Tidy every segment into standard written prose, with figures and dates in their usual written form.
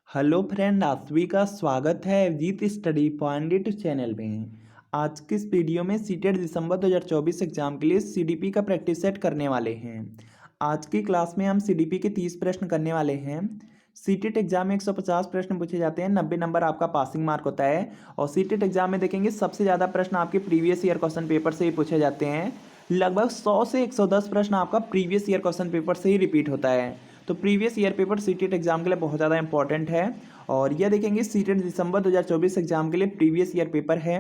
Hello friend, आप सभी का स्वागत है Abhijeet study point YouTube channel में। आज की इस वीडियो में सीटेट दिसंबर 2024 एग्जाम के लिए सीडीपी का प्रैक्टिस सेट करने वाले हैं। आज की क्लास में हम सीडीपी के 30 प्रश्न करने वाले हैं। सीटेट एग्जाम में 150 प्रश्न पूछे जाते हैं, 90 नंबर आपका पासिंग मार्क होता है। और सीटेट एग्जाम में देखेंगे सबसे ज़्यादा प्रश्न आपके प्रीवियस ईयर क्वेश्चन पेपर से ही पूछे जाते हैं। लगभग 100 से 110 प्रश्न आपका प्रीवियस ईयर क्वेश्चन पेपर से ही रिपीट होता है। तो previous year paper CTET exam के लिए बहुत ज़्यादा इंपॉर्टेंट है। और यह देखेंगे सीटेट दिसंबर 2024 एग्जाम के लिए प्रीवियस ईयर पेपर है।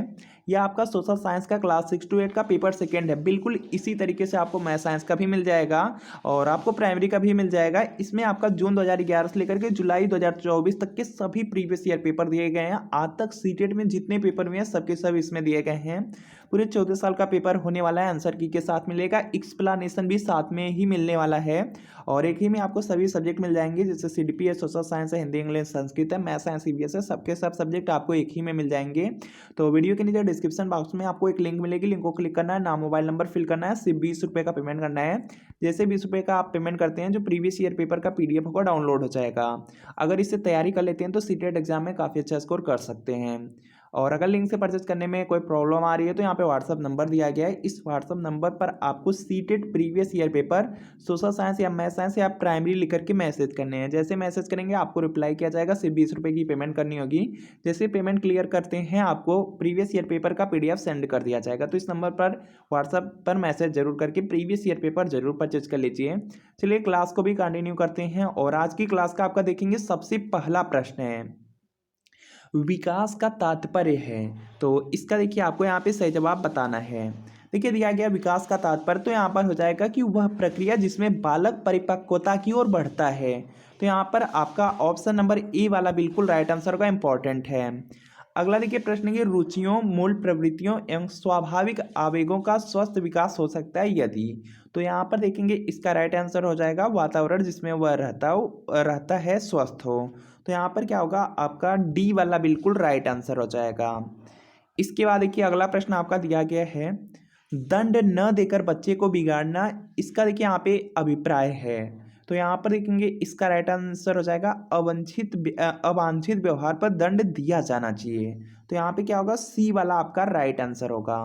यह आपका सोशल साइंस का क्लास 6 to 8 का पेपर सेकेंड है। बिल्कुल इसी तरीके से आपको मैथ साइंस का भी मिल जाएगा और आपको प्राइमरी का भी मिल जाएगा। इसमें आपका जून 2011 से लेकर के जुलाई 2024 तक के सभी प्रीवियस ईयर पेपर दिए गए हैं। आज तक सीटेट में जितने पेपर हुए हैं सबके सब इसमें दिए गए हैं। पूरे 14 साल का पेपर होने वाला है। आंसर की के साथ मिलेगा, एक्सप्लेनेशन भी साथ में ही मिलने वाला है। और एक ही में आपको सभी सब्जेक्ट मिल जाएंगे, जैसे सीडीपी है, सोशल साइंस है, हिंदी इंग्लिश संस्कृत है, मैथ साइंस ईवीएस है, सबके सब सब्जेक्ट आपको एक ही में मिल जाएंगे। तो वीडियो के नीचे डिस्क्रिप्शन बॉक्स में आपको एक लिंक मिलेगी, लिंक को क्लिक करना है, नाम मोबाइल नंबर फिल करना है, सिर्फ 20 रुपये का पेमेंट करना है। जैसे 20 रुपये का आप पेमेंट करते हैं, जो प्रीवियस ईयर पेपर का पीडीएफ होगा डाउनलोड हो जाएगा। अगर इससे तैयारी कर लेते हैं तो सीटेट एग्जाम में काफ़ी अच्छा स्कोर कर सकते हैं। और अगर लिंक से परचेज करने में कोई प्रॉब्लम आ रही है तो यहाँ पे व्हाट्सअप नंबर दिया गया है। इस व्हाट्सअप नंबर पर आपको CTET previous year paper social science या मैथ साइंस या प्राइमरी लिख करके मैसेज करने हैं। जैसे मैसेज करेंगे आपको रिप्लाई किया जाएगा, सिर्फ 20 रुपये की पेमेंट करनी होगी। जैसे पेमेंट क्लियर करते हैं आपको प्रीवियस ईयर पेपर का पीडीएफ सेंड कर दिया जाएगा। तो इस नंबर पर व्हाट्सअप पर मैसेज जरूर करके प्रीवियस ईयर पेपर जरूर परचेज कर लीजिए। चलिए क्लास को भी कंटिन्यू करते हैं। और आज की क्लास का आपका देखेंगे सबसे पहला प्रश्न है, विकास का तात्पर्य है। तो इसका देखिए आपको यहाँ पे सही जवाब बताना है। देखिए दिया गया विकास का तात्पर्य, तो यहाँ पर हो जाएगा कि वह प्रक्रिया जिसमें बालक परिपक्वता की ओर बढ़ता है। तो यहाँ पर आपका ऑप्शन नंबर ए वाला बिल्कुल राइट आंसर का इंपॉर्टेंट है। अगला देखिए प्रश्न की रुचियों, मूल प्रवृत्तियों एवं स्वाभाविक आवेगों का स्वस्थ विकास हो सकता है यदि। तो यहाँ पर देखेंगे इसका राइट आंसर हो जाएगा वातावरण जिसमें वह रहता है स्वस्थ हो। तो यहाँ पर क्या होगा, आपका डी वाला बिल्कुल राइट आंसर हो जाएगा। इसके बाद देखिए अगला प्रश्न आपका दिया गया है, दंड न देकर बच्चे को बिगाड़ना, इसका देखिए यहाँ पे अभिप्राय है। तो यहाँ पर देखेंगे इसका राइट आंसर हो जाएगा अवांछित व्यवहार पर दंड दिया जाना चाहिए। तो यहाँ पे क्या होगा, सी वाला आपका राइट आंसर होगा।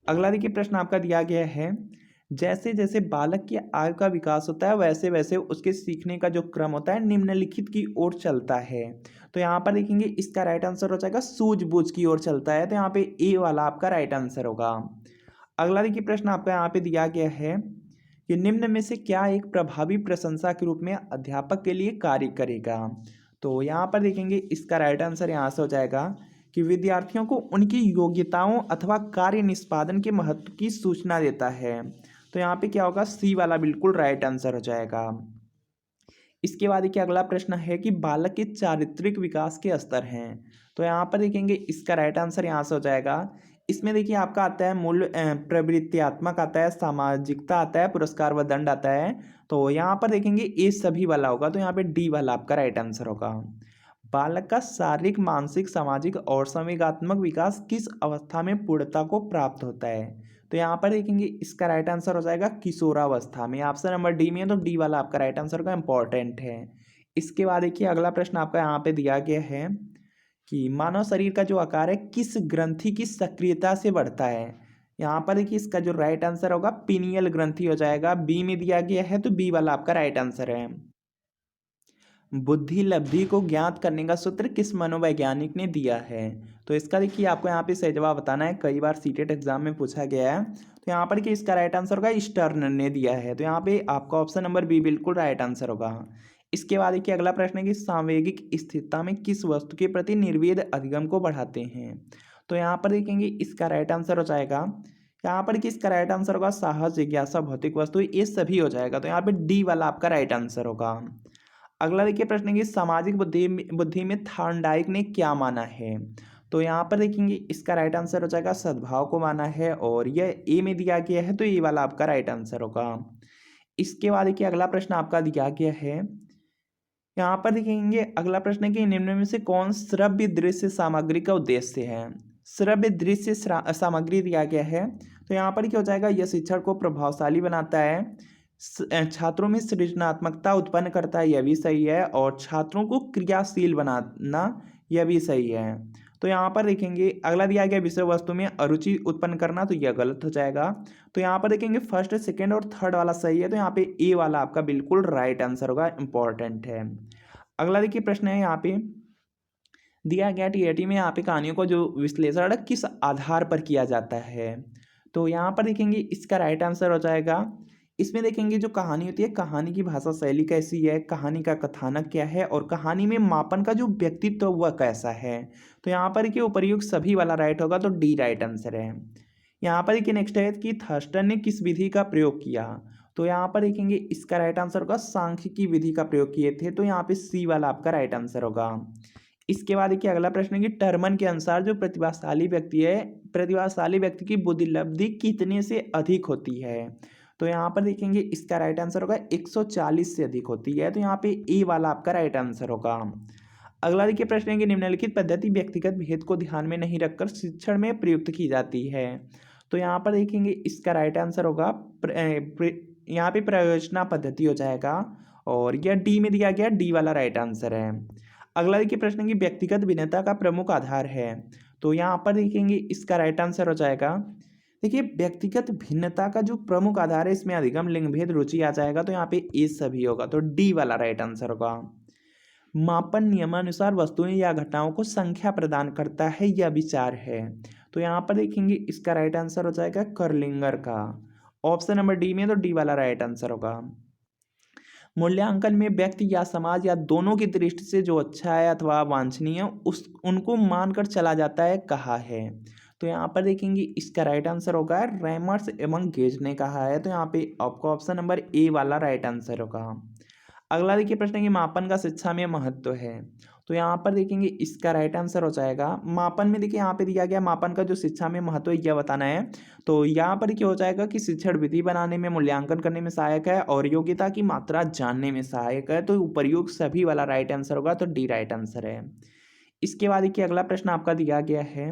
अगला देखिए प्रश्न आपका दिया गया है, जैसे जैसे बालक की आयु का विकास होता है वैसे वैसे उसके सीखने का जो क्रम होता है निम्नलिखित की ओर चलता है। तो यहाँ पर देखेंगे इसका राइट आंसर हो जाएगा सूझबूझ की ओर चलता है। तो यहाँ पे ए वाला आपका राइट आंसर होगा। अगला देखिए प्रश्न आपका यहाँ पे दिया गया है कि निम्न में से क्या एक प्रभावी प्रशंसा के रूप में अध्यापक के लिए कार्य करेगा। तो यहाँ पर देखेंगे इसका राइट आंसर यहाँ से हो जाएगा कि विद्यार्थियों को उनकी योग्यताओं अथवा कार्य निष्पादन के महत्व की सूचना देता है। तो यहाँ पे क्या होगा, सी वाला बिल्कुल राइट आंसर हो जाएगा। इसके बाद देखिए अगला प्रश्न है कि बालक के चारित्रिक विकास के स्तर हैं। तो यहाँ पर देखेंगे इसका राइट आंसर यहाँ से हो जाएगा। इसमें देखिए आपका आता है मूल प्रवृत्त्यात्मक आता है, सामाजिकता आता है, पुरस्कार व दंड आता है। तो यहाँ पर देखेंगे ये सभी वाला होगा। तो यहाँ पे डी वाला आपका राइट आंसर होगा। बालक का शारीरिक, मानसिक, सामाजिक और संवेगात्मक विकास किस अवस्था में पूर्णता को प्राप्त होता है। तो यहाँ पर देखेंगे इसका राइट आंसर हो जाएगा किशोरावस्था में। ऑप्शन नंबर डी में है, तो डी वाला आपका राइट आंसर का इंपॉर्टेंट है। इसके बाद देखिए अगला प्रश्न आपका यहाँ पे दिया गया है कि मानव शरीर का जो आकार है किस ग्रंथि की सक्रियता से बढ़ता है। यहाँ पर देखिए इसका जो राइट आंसर होगा पीनियल ग्रंथि हो जाएगा। बी में दिया गया है, तो बी वाला आपका राइट आंसर है। बुद्धि लब्धि को ज्ञात करने का सूत्र किस मनोवैज्ञानिक ने दिया है। तो इसका देखिए आपको यहाँ पे सही जवाब बताना है, कई बार सीटेट एग्जाम में पूछा गया है। तो यहाँ पर कि इसका राइट आंसर होगा स्टर्न ने दिया है। तो यहाँ पे आपका ऑप्शन नंबर बी बिल्कुल राइट आंसर होगा। इसके बाद देखिए अगला प्रश्न है कि सांवेगिक स्थिरता में किस वस्तु के प्रति निर्वेद अधिगम को बढ़ाते हैं। तो यहाँ पर देखेंगे इसका राइट आंसर हो जाएगा, यहाँ पर कि इसका राइट आंसर होगा साहस, जिज्ञासा, भौतिक वस्तु, ये सभी हो जाएगा। तो यहाँ पे डी वाला आपका राइट आंसर होगा। अगला देखिए प्रश्न है कि सामाजिक बुद्धि में थॉर्नडाइक ने क्या माना है। तो यहाँ पर देखेंगे इसका राइट आंसर हो जाएगा सद्भाव को माना है, और यह ए में दिया गया है, तो ये वाला आपका राइट आंसर होगा। इसके बाद देखिए अगला प्रश्न आपका दिया गया है, यहाँ पर देखेंगे अगला प्रश्न है कि निम्न में से कौन श्रव्य दृश्य सामग्री का उद्देश्य है। श्रव्य दृश्य सामग्री दिया गया है। तो यहाँ पर क्या हो जाएगा, यह शिक्षण को प्रभावशाली बनाता है, छात्रों में सृजनात्मकता उत्पन्न करता है, यह भी सही है। और छात्रों को क्रियाशील बनाना, यह भी सही है। तो यहाँ पर देखेंगे अगला दिया गया विषय वस्तु में अरुचि उत्पन्न करना, तो यह गलत हो जाएगा। तो यहाँ पर देखेंगे फर्स्ट, सेकंड और थर्ड वाला सही है, तो यहाँ पे ए वाला आपका बिल्कुल राइट आंसर होगा, इंपॉर्टेंट है। अगला देखिए प्रश्न है यहाँ पे दिया गया टीएटी में यहाँ पे कहानियों को जो विश्लेषण किस आधार पर किया जाता है, तो यहाँ पर देखेंगे इसका राइट आंसर हो जाएगा, इसमें देखेंगे जो कहानी होती है, कहानी की भाषा शैली कैसी है, कहानी का कथानक क्या है, और कहानी में मापन का जो व्यक्तित्व वह कैसा है। तो यहाँ पर कि उपर्युक्त सभी वाला राइट होगा, तो डी राइट आंसर है। यहाँ पर देखिए नेक्स्ट है कि थर्स्टन ने किस विधि का प्रयोग किया, तो यहाँ पर देखेंगे इसका राइट आंसर होगा सांख्यिकी विधि का प्रयोग किए थे, तो यहाँ पे सी वाला आपका राइट आंसर होगा। इसके बाद देखिए अगला प्रश्न है कि टर्मन के अनुसार जो प्रतिभाशाली व्यक्ति है, प्रतिभाशाली व्यक्ति की बुद्धिलब्धि कितने से अधिक होती है, तो यहाँ पर देखेंगे इसका राइट आंसर होगा 140 से अधिक होती है, तो यहाँ पे ए वाला आपका राइट आंसर होगा। अगला देखिए प्रश्न है कि निम्नलिखित पद्धति व्यक्तिगत भेद को ध्यान में नहीं रखकर शिक्षण में प्रयुक्त की जाती है, तो यहाँ पर देखेंगे इसका राइट आंसर होगा यहाँ पे प्रयोजना पद्धति हो जाएगा, और यह डी में दिया गया, डी वाला राइट आंसर है। अगला देखिए प्रश्न की व्यक्तिगत भिन्नता का प्रमुख आधार है, तो यहाँ पर देखेंगे इसका राइट आंसर हो जाएगा, देखिए व्यक्तिगत भिन्नता का जो प्रमुख आधार है इसमें अधिगम लिंग भेद रुचि आ जाएगा, तो यहाँ पे ए सभी होगा, तो डी वाला राइट आंसर होगा। मापन नियमानुसार वस्तुएं या घटनाओं को संख्या प्रदान करता है, यह विचार है, तो यहाँ पर देखेंगे इसका राइट आंसर हो जाएगा कर्लिंगर का, ऑप्शन नंबर डी में, तो डी वाला राइट आंसर होगा। मूल्यांकन में व्यक्ति या समाज या दोनों की दृष्टि से जो अच्छा है अथवा वांछनीय उस उनको मानकर चला जाता है, कहा है, तो यहाँ पर देखेंगे इसका राइट आंसर होगा रैमर्स एवं गेज ने कहा है, तो यहाँ पे आपको ऑप्शन नंबर ए वाला राइट आंसर होगा। अगला देखिए प्रश्न है कि मापन का शिक्षा में महत्व है, तो यहाँ पर देखेंगे इसका राइट आंसर हो जाएगा मापन में, देखिए यहाँ पे दिया गया मापन का जो शिक्षा में महत्व है यह बताना है, तो यहाँ पर क्या हो जाएगा कि शिक्षण विधि बनाने में, मूल्यांकन करने में सहायक है और योग्यता की मात्रा जानने में सहायक है, तो उपयुक्त सभी वाला राइट आंसर होगा, तो डी राइट आंसर है। इसके बाद देखिए अगला प्रश्न आपका दिया गया है,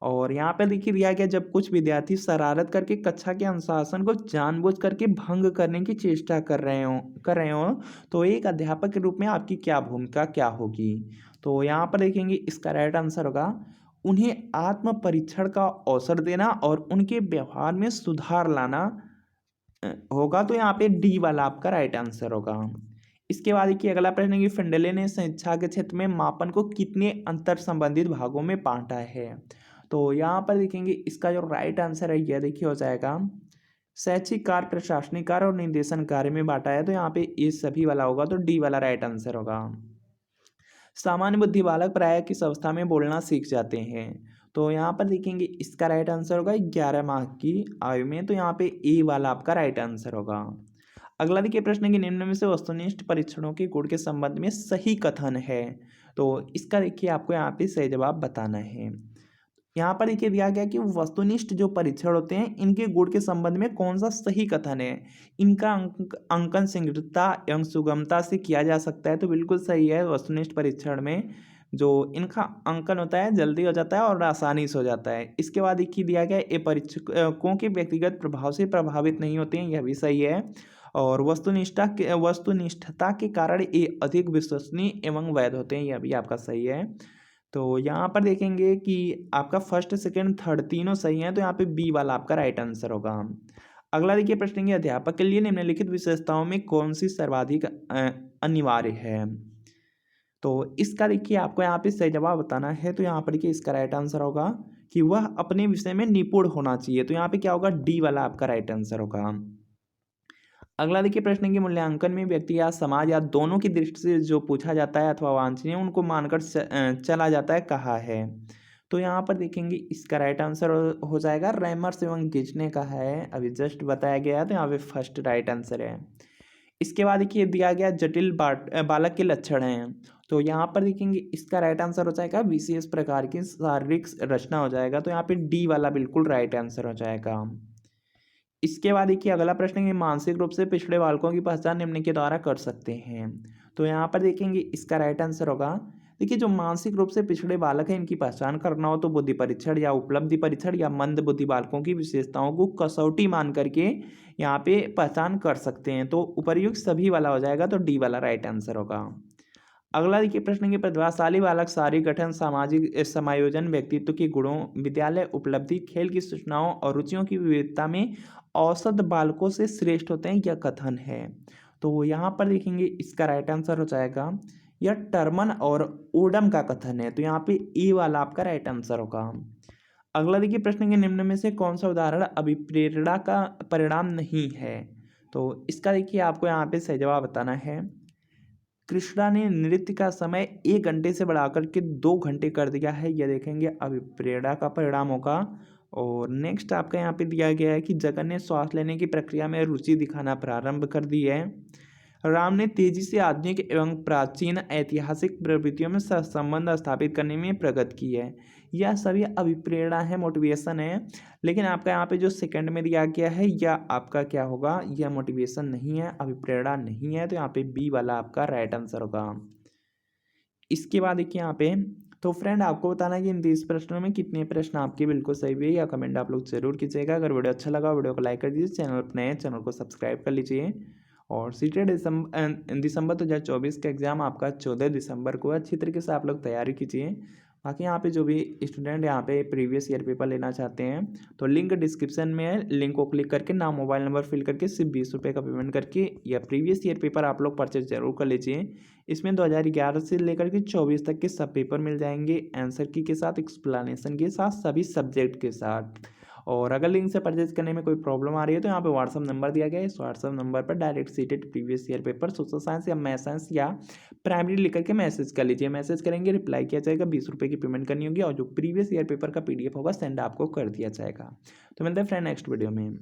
और यहाँ पे देखिए दिया गया जब कुछ विद्यार्थी शरारत करके कक्षा के अनुशासन को जानबूझ करके भंग करने की चेष्टा कर रहे हो तो एक अध्यापक के रूप में आपकी क्या भूमिका क्या होगी, तो यहाँ पर देखेंगे इसका राइट आंसर होगा उन्हें आत्म परीक्षण का अवसर देना और उनके व्यवहार में सुधार लाना होगा, तो यहाँ पे डी वाला आपका राइट आंसर होगा। इसके बाद देखिए अगला प्रश्न है कि फिंडले ने शिक्षा के क्षेत्र में मापन को कितने अंतर संबंधित भागों में बांटा है, तो यहाँ पर देखेंगे इसका जो राइट आंसर है यह देखिए हो जाएगा शैक्षिक कार्य, प्रशासनिक कार्य और निर्देशन कार्य में बांटा है, तो यहाँ पे ये सभी वाला होगा, तो डी वाला राइट आंसर होगा। सामान्य बुद्धि बालक प्राय किस अवस्था में बोलना सीख जाते हैं, तो यहाँ पर देखेंगे इसका राइट आंसर होगा 11 माह की आयु में, तो यहाँ पे ए वाला आपका राइट आंसर होगा। अगला देखिए प्रश्न है कि निम्न में से वस्तुनिष्ठ परीक्षणों के गुण के संबंध में सही कथन है, तो इसका देखिए आपको यहाँ पे सही जवाब बताना है। यहाँ पर देखिए दिया गया कि वस्तुनिष्ठ जो परीक्षण होते हैं इनके गुण के संबंध में कौन सा सही कथन है, इनका अंकन शीघ्रता एवं सुगमता से किया जा सकता है, तो बिल्कुल सही है। वस्तुनिष्ठ परीक्षण में जो इनका अंकन होता है जल्दी हो जाता है और आसानी से हो जाता है। इसके बाद देखिए दिया गया ये परीक्षकों के व्यक्तिगत प्रभाव से प्रभावित नहीं होते हैं, यह भी सही है। और वस्तुनिष्ठता के कारण ये अधिक विश्वसनीय एवं वैध होते हैं, यह भी आपका सही है। तो यहाँ पर देखेंगे कि आपका फर्स्ट, सेकंड, थर्ड तीनों सही हैं, तो यहाँ पे बी वाला आपका राइट आंसर होगा। अगला देखिए प्रश्न है अध्यापक के लिए निम्नलिखित विशेषताओं में कौन सी सर्वाधिक अनिवार्य है, तो इसका देखिए आपको यहाँ पे सही जवाब बताना है, तो यहाँ पर देखिए इसका राइट आंसर होगा कि वह अपने विषय में निपुण होना चाहिए, तो यहाँ पे क्या होगा, डी वाला आपका राइट आंसर होगा। अगला देखिए प्रश्न है कि मूल्यांकन में व्यक्ति या समाज या दोनों की दृष्टि से जो पूछा जाता है अथवा वांछनीय उनको मानकर चला जाता है, कहा है, तो यहाँ पर देखेंगे इसका राइट आंसर हो जाएगा रैमर्स एवं गिज ने कहा है, अभी जस्ट बताया गया है, तो यहाँ पे फर्स्ट राइट आंसर है। इसके बाद देखिए दिया गया जटिल बालक के लक्षण हैं, तो यहाँ पर देखेंगे इसका राइट आंसर हो जाएगा विशेष प्रकार की शारीरिक रचना हो जाएगा, तो यहाँ पे डी वाला बिल्कुल राइट आंसर हो जाएगा। इसके बाद देखिए अगला प्रश्न है मानसिक रूप से पिछड़े बालकों की पहचान निम्न के द्वारा कर सकते हैं, तो यहाँ पर देखेंगे इसका राइट आंसर होगा देखिए जो मानसिक रूप से पिछड़े बालक हैं इनकी पहचान करना हो तो बुद्धि परीक्षण या उपलब्धि परीक्षण या मंद बुद्धि बालकों की विशेषताओं को कसौटी मान करके यहाँ पे पहचान कर सकते हैं। तो उपर्युक्त सभी वाला हो जाएगा, तो डी वाला राइट आंसर होगा। अगला देखिए प्रश्न के प्रतिभाशाली बालक शारीरिक गठन, सामाजिक समायोजन, व्यक्तित्व के गुणों, विद्यालय उपलब्धि, खेल की सूचनाओं और रुचियों की विविधता में औसत बालकों से श्रेष्ठ होते हैं, यह कथन है। तो यहाँ पर देखेंगे इसका राइट आंसर हो जाएगा, यह टर्मन और ओडम का कथन है। तो यहाँ पे ए वाला आपका राइट आंसर होगा। अगला देखिए प्रश्न के निम्न में से कौन सा उदाहरण अभिप्रेरणा का परिणाम नहीं है। तो इसका देखिए आपको यहाँ पे सही जवाब बताना है। कृष्णा ने नृत्य का समय 1 घंटे से बढ़ाकर के 2 घंटे कर दिया है, यह देखेंगे अभिप्रेरणा का परिणाम होगा। और नेक्स्ट आपका यहाँ पे दिया गया है कि जगन ने श्वास लेने की प्रक्रिया में रुचि दिखाना प्रारंभ कर दी है। राम ने तेजी से आधुनिक एवं प्राचीन ऐतिहासिक प्रवृत्तियों में सहसंबंध स्थापित करने में प्रगति की है। यह सभी अभिप्रेरणा है, मोटिवेशन है। लेकिन आपका यहाँ पे जो सेकंड में दिया गया है यह आपका क्या होगा, यह मोटिवेशन नहीं है, अभिप्रेरणा नहीं है। तो यहाँ पे बी वाला आपका राइट आंसर होगा। इसके बाद देखिए यहाँ पे तो फ्रेंड आपको बताना है कि इन 30 प्रश्नों में कितने प्रश्न आपके बिल्कुल सही हुए या कमेंट आप लोग जरूर कीजिएगा। अगर वीडियो अच्छा लगा वीडियो को लाइक कर दीजिए, चैनल पर नए हैं चैनल को सब्सक्राइब कर लीजिए। और सीटेड दिसंबर 2024 का एग्ज़ाम आपका 14 दिसंबर को, अच्छी तरीके से आप लोग तैयारी कीजिए। बाकी यहाँ पे जो भी स्टूडेंट यहाँ पे प्रीवियस ईयर पेपर लेना चाहते हैं तो लिंक डिस्क्रिप्शन में है, लिंक को क्लिक करके नाम मोबाइल नंबर फिल करके सिर्फ 20 रुपये का पेमेंट करके या प्रीवियस ईयर पेपर आप लोग परचेज जरूर कर लीजिए। इसमें 2011 से लेकर के 24 तक के सब पेपर मिल जाएंगे, आंसर की के साथ, एक्सप्लेनेशन के साथ, सभी सब्जेक्ट के साथ। और अगर लिंक से परचेज करने में कोई प्रॉब्लम आ रही है तो यहाँ पे व्हाट्सअप नंबर दिया गया है, इस व्हाट्सअप नंबर पर direct seated previous year paper social science या मैथ साइंस या प्राइमरी लिख करके मैसेज कर लीजिए। मैसेज करेंगे, रिप्लाई किया जाएगा, 20 रुपये की पेमेंट करनी होगी और जो प्रीवियस ईयर पेपर का PDF होगा सेंड आपको कर दिया जाएगा। तो मिलते हैं फ्रेंड नेक्स्ट वीडियो में।